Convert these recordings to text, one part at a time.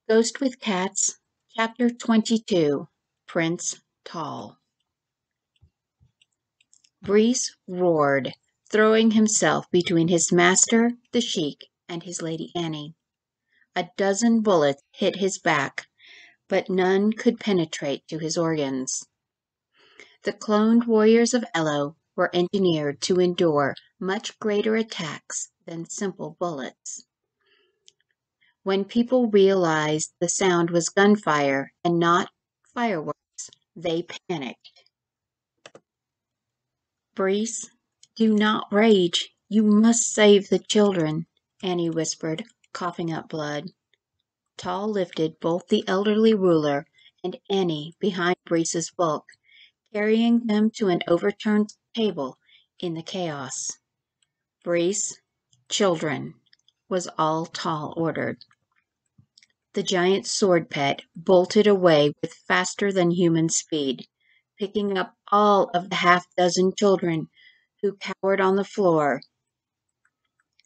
Ghost with Cats, Chapter 22, Prince Tall. Breeze roared, throwing himself between his master, the Sheik, and his Lady Annie. A dozen bullets hit his back, but none could penetrate to his organs. The cloned warriors of Eloh were engineered to endure much greater attacks than simple bullets. When people realized the sound was gunfire and not fireworks, they panicked. Breeze, do not rage. You must save the children, Annie whispered, coughing up blood. Tall lifted both the elderly ruler and Annie behind Breeze's bulk, carrying them to an overturned table in the chaos. Breeze, children, was all Tall ordered. The giant sword pet bolted away with faster-than-human speed, picking up all of the half-dozen children who cowered on the floor,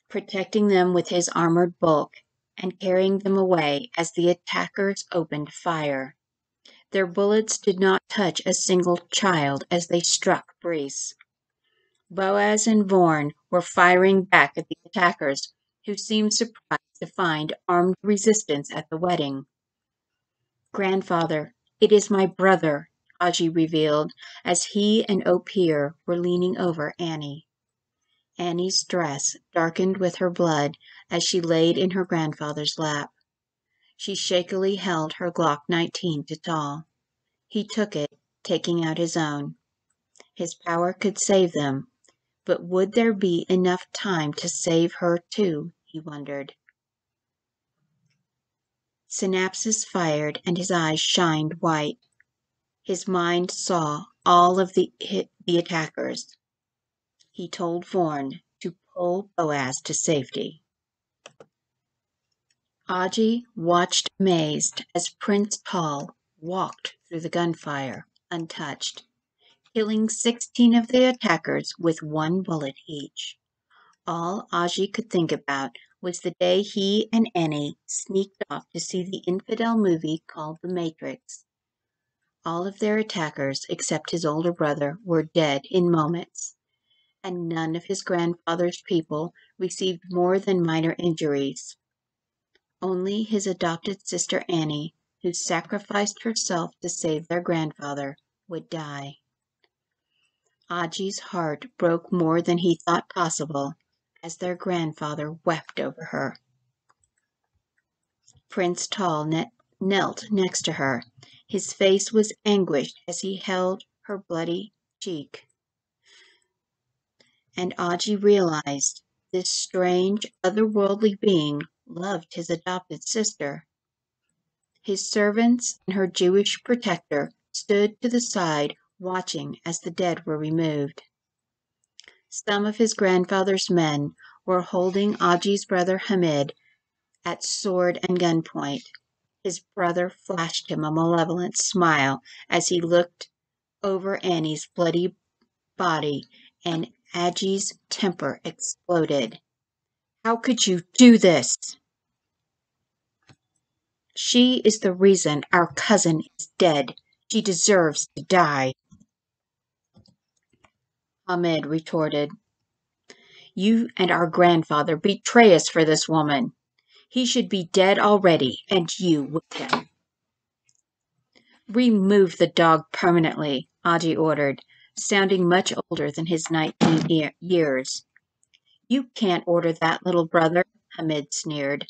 protecting them with his armored bulk, and carrying them away as the attackers opened fire. Their bullets did not touch a single child as they struck Breeze. Boaz and Vorn were firing back at the attackers, who seemed surprised to find armed resistance at the wedding. "Grandfather, it is my brother," Aji revealed, as he and Opir were leaning over Annie. Annie's dress darkened with her blood as she laid in her grandfather's lap. She shakily held her Glock 19 to Tall. He took it, taking out his own. His power could save them, but would there be enough time to save her too, he wondered. Synapses fired and his eyes shined white. His mind saw all of the attackers. He told Vorn to pull Boaz to safety. Aji watched amazed as Prince Tall walked through the gunfire, untouched, killing 16 of the attackers with one bullet each. All Aji could think about was the day he and Annie sneaked off to see the infidel movie called The Matrix. All of their attackers, except his older brother, were dead in moments, and none of his grandfather's people received more than minor injuries. Only his adopted sister Annie, who sacrificed herself to save their grandfather, would die. Aji's heart broke more than he thought possible as their grandfather wept over her. Prince Tall knelt next to her. His face was anguished as he held her bloody cheek. And Aji realized this strange, otherworldly being loved his adopted sister. His servants and her Jewish protector stood to the side watching as the dead were removed. Some of his grandfather's men were holding Aji's brother Hamid at sword and gunpoint. His brother flashed him a malevolent smile as he looked over Annie's bloody body, and Aji's temper exploded. "How could you do this? She is the reason our cousin is dead. She deserves to die," Hamid retorted. "You and our grandfather betray us for this woman. He should be dead already, and you with him." "Remove the dog permanently," Aji ordered, sounding much older than his 19 years. "You can't order that, little brother," Hamid sneered.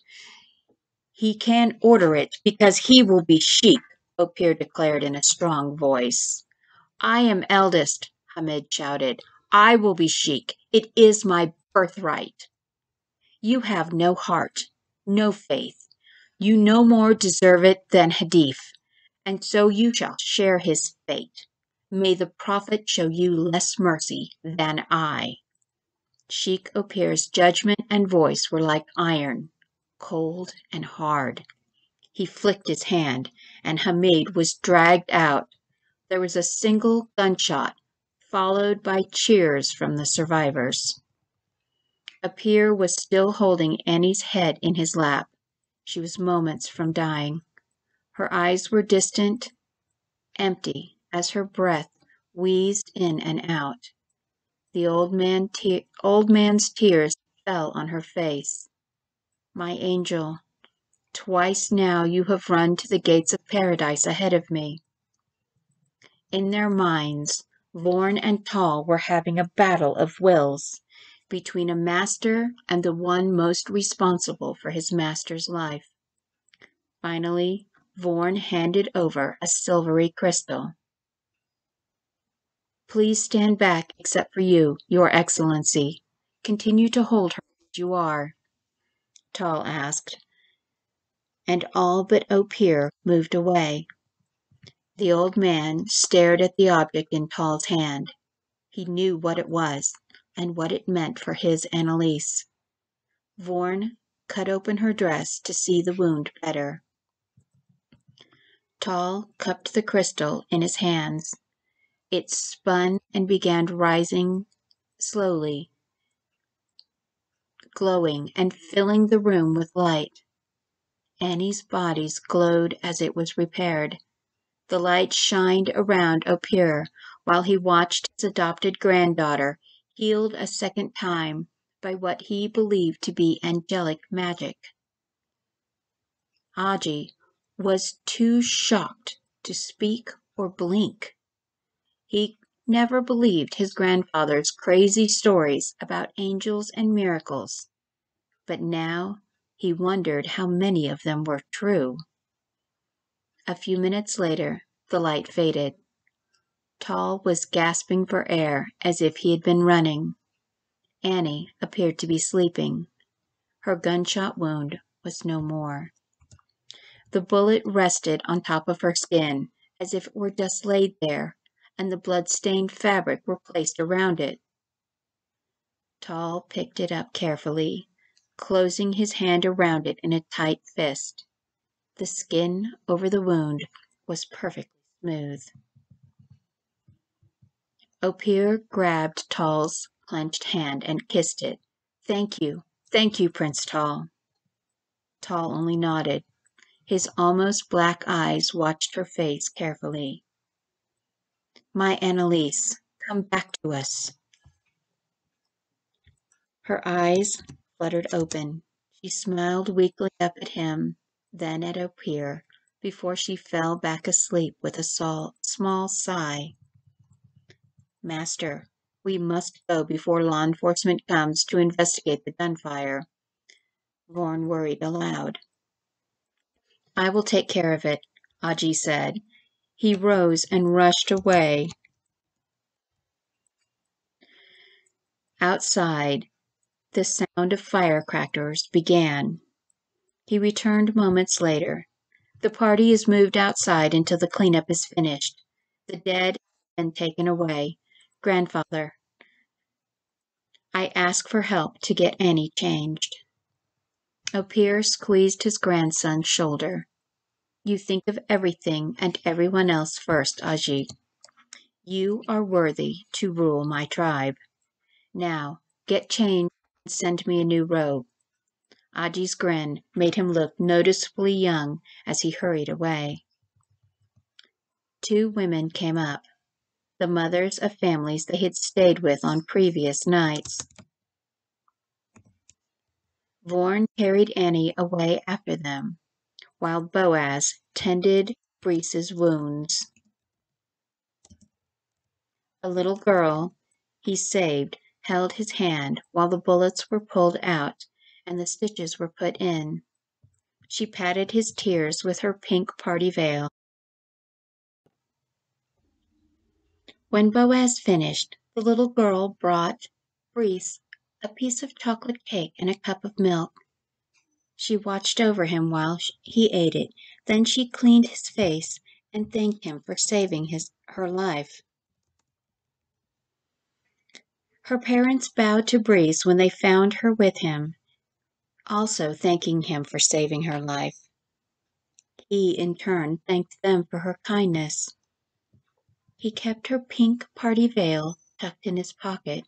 "He can order it because he will be sheep," Opir declared in a strong voice. "I am eldest," Hamid shouted. "I will be sheik. It is my birthright." "You have no heart, no faith. You no more deserve it than Hadif, and so you shall share his fate. May the Prophet show you less mercy than I." Sheik Opir's judgment and voice were like iron, cold and hard. He flicked his hand, and Hamid was dragged out. There was a single gunshot, followed by cheers from the survivors. Opir was still holding Annie's head in his lap. She was moments from dying. Her eyes were distant, empty, as her breath wheezed in and out. The old man's tears fell on her face. My angel, twice now you have run to the gates of paradise ahead of me. In their minds, Vorn and Tal were having a battle of wills between a master and the one most responsible for his master's life. Finally, Vorn handed over a silvery crystal. Please stand back except for you, Your Excellency. Continue to hold her as you are, Tal asked, and all but Opir moved away. The old man stared at the object in Tal's hand. He knew what it was and what it meant for his Annalise. Vorn cut open her dress to see the wound better. Tal cupped the crystal in his hands. It spun and began rising slowly, glowing and filling the room with light. Annie's body glowed as it was repaired. The light shined around Opir while he watched his adopted granddaughter healed a second time by what he believed to be angelic magic. Aji was too shocked to speak or blink. He never believed his grandfather's crazy stories about angels and miracles, but now he wondered how many of them were true. A few minutes later, the light faded. Tal was gasping for air as if he had been running. Annie appeared to be sleeping. Her gunshot wound was no more. The bullet rested on top of her skin as if it were just laid there, and the blood-stained fabric were placed around it. Tal picked it up carefully, closing his hand around it in a tight fist. The skin over the wound was perfectly smooth. Opir grabbed Tal's clenched hand and kissed it. Thank you, Prince Tal. Tal only nodded. His almost black eyes watched her face carefully. My Annalise, come back to us. Her eyes fluttered open. She smiled weakly up at him, then at Opir, before she fell back asleep with a small sigh. Master, we must go before law enforcement comes to investigate the gunfire. Vorn worried aloud. I will take care of it, Aji said. He rose and rushed away. Outside, the sound of firecrackers began. He returned moments later. The party is moved outside until the cleanup is finished. The dead have been taken away. Grandfather, I ask for help to get Annie changed. Opir squeezed his grandson's shoulder. You think of everything and everyone else first, Aji. You are worthy to rule my tribe. Now, get changed and send me a new robe. Aji's grin made him look noticeably young as he hurried away. Two women came up, the mothers of families they had stayed with on previous nights. Vorn carried Annie away after them, while Boaz tended Bree's wounds. A little girl he saved held his hand while the bullets were pulled out and the stitches were put in. She patted his tears with her pink party veil. When Boaz finished, the little girl brought Brees a piece of chocolate cake and a cup of milk. She watched over him while he ate it. Then she cleaned his face and thanked him for saving her life. Her parents bowed to Brees when they found her with him, also thanking him for saving her life. He, in turn, thanked them for her kindness. He kept her pink party veil tucked in his pocket.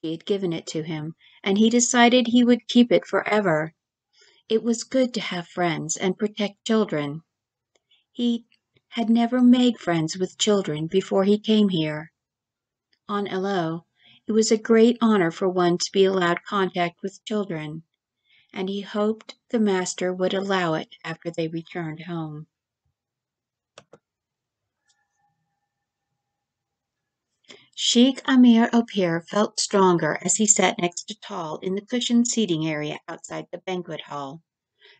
She had given it to him, and he decided he would keep it forever. It was good to have friends and protect children. He had never made friends with children before he came here. On Eloh, it was a great honor for one to be allowed contact with children, and he hoped the master would allow it after they returned home. Sheikh Amir Opir felt stronger as he sat next to Tal in the cushioned seating area outside the banquet hall.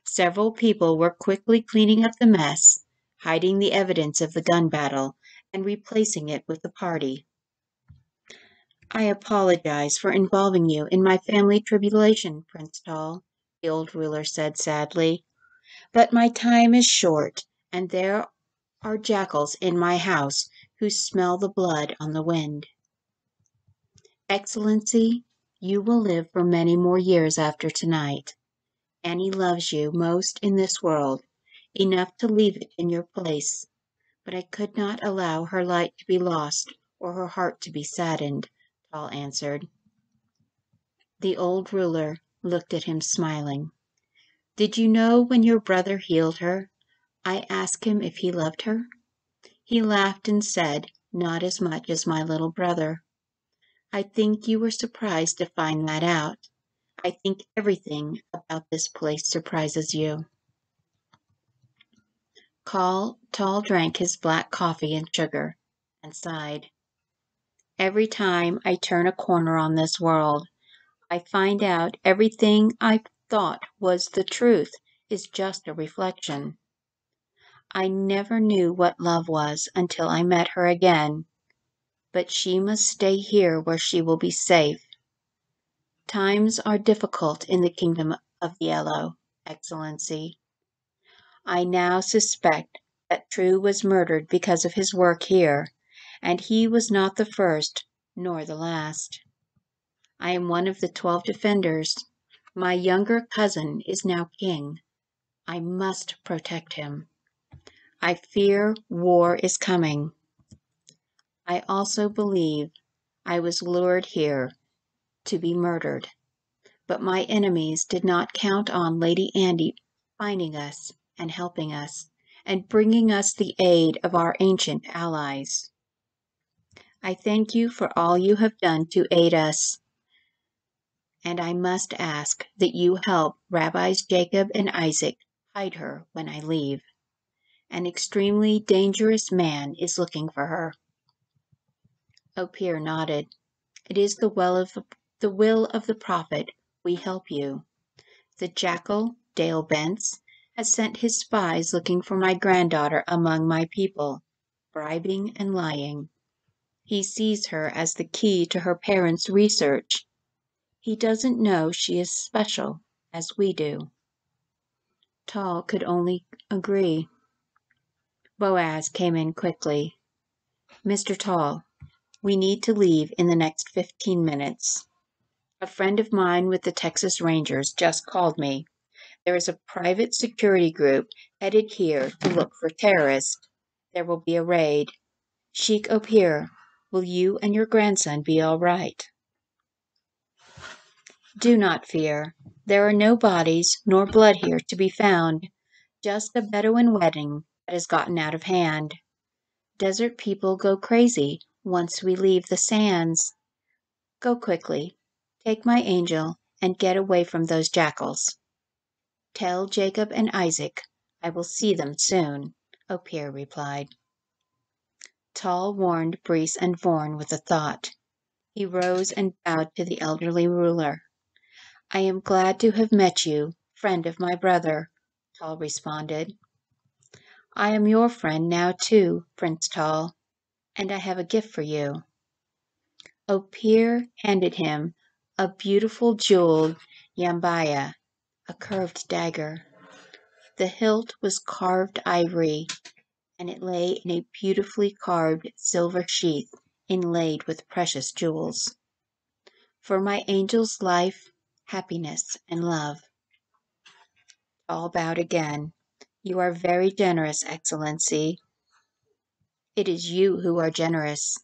Several people were quickly cleaning up the mess, hiding the evidence of the gun battle, and replacing it with the party. I apologize for involving you in my family tribulation, Prince Tal, the old ruler said sadly. But my time is short, and there are jackals in my house who smell the blood on the wind. Excellency, you will live for many more years after tonight. Annie loves you most in this world, enough to leave it in your place. But I could not allow her light to be lost or her heart to be saddened, Tal answered. The old ruler looked at him smiling. Did you know when your brother healed her, I asked him if he loved her? He laughed and said, not as much as my little brother. I think you were surprised to find that out. I think everything about this place surprises you. Tal drank his black coffee and sugar and sighed. Every time I turn a corner on this world, I find out everything I thought was the truth is just a reflection. I never knew what love was until I met her again, but she must stay here where she will be safe. Times are difficult in the kingdom of the Eloh, Excellency. I now suspect that True was murdered because of his work here, and he was not the first nor the last. I am one of the 12 defenders. My younger cousin is now king. I must protect him. I fear war is coming. I also believe I was lured here to be murdered, but my enemies did not count on Lady Andy finding us and helping us, and bringing us the aid of our ancient allies. I thank you for all you have done to aid us, and I must ask that you help Rabbis Jacob and Isaac hide her when I leave. An extremely dangerous man is looking for her. Opir nodded. It is the will of the prophet. We help you. The jackal, Dale Bence, has sent his spies looking for my granddaughter among my people, bribing and lying. He sees her as the key to her parents' research. He doesn't know she is special, as we do. Tal could only agree. Boaz came in quickly. Mr. Tal, we need to leave in the next 15 minutes. A friend of mine with the Texas Rangers just called me. There is a private security group headed here to look for terrorists. There will be a raid. Sheikh Opir, will you and your grandson be all right? Do not fear. There are no bodies nor blood here to be found. Just a Bedouin wedding that has gotten out of hand. Desert people go crazy once we leave the sands. Go quickly. Take my angel and get away from those jackals. Tell Jacob and Isaac I will see them soon, Opir replied. Tal warned Brees and Vorn with a thought. He rose and bowed to the elderly ruler. I am glad to have met you, friend of my brother, Tal responded. I am your friend now too, Prince Tal, and I have a gift for you. Opir handed him a beautiful jeweled yambaya, a curved dagger. The hilt was carved ivory, and it lay in a beautifully carved silver sheath inlaid with precious jewels. For my angel's life, happiness, and love. All bowed again. You are very generous, Excellency. It is you who are generous.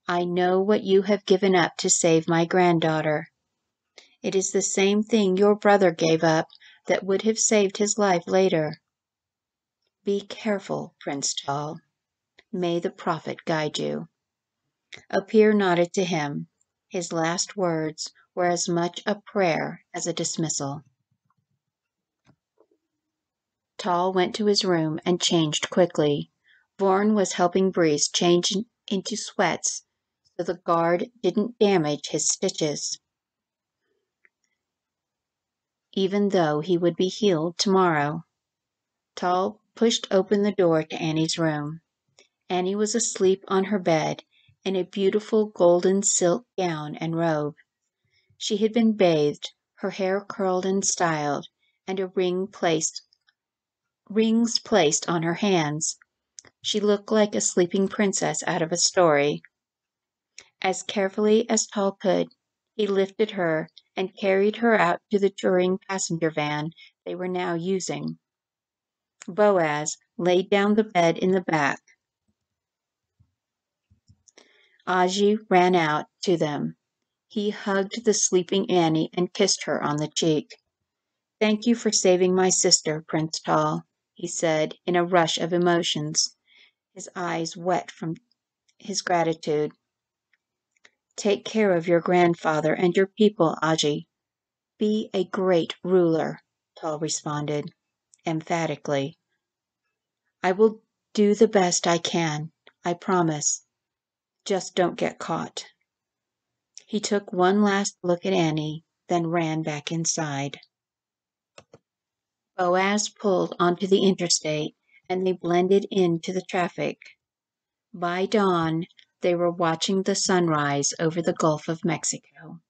I know what you have given up to save my granddaughter. It is the same thing your brother gave up that would have saved his life later. Be careful, Prince Tal. May the Prophet guide you. Apir nodded to him. His last words were as much a prayer as a dismissal. Tal went to his room and changed quickly. Vorn was helping Breeze change into sweats so the guard didn't damage his stitches, even though he would be healed tomorrow. Tal pushed open the door to Annie's room. Annie was asleep on her bed in a beautiful golden silk gown and robe. She had been bathed, her hair curled and styled, and rings placed on her hands. She looked like a sleeping princess out of a story. As carefully as Tal could, he lifted her and carried her out to the touring passenger van they were now using. Boaz laid down the bed in the back. Aji ran out to them. He hugged the sleeping Annie and kissed her on the cheek. "Thank you for saving my sister, Prince Tal," he said in a rush of emotions, his eyes wet from his gratitude. "Take care of your grandfather and your people, Aji. Be a great ruler," Tal responded, emphatically. "I will do the best I can, I promise. Just don't get caught." He took one last look at Annie, then ran back inside. Boaz pulled onto the interstate, and they blended into the traffic. By dawn, they were watching the sunrise over the Gulf of Mexico.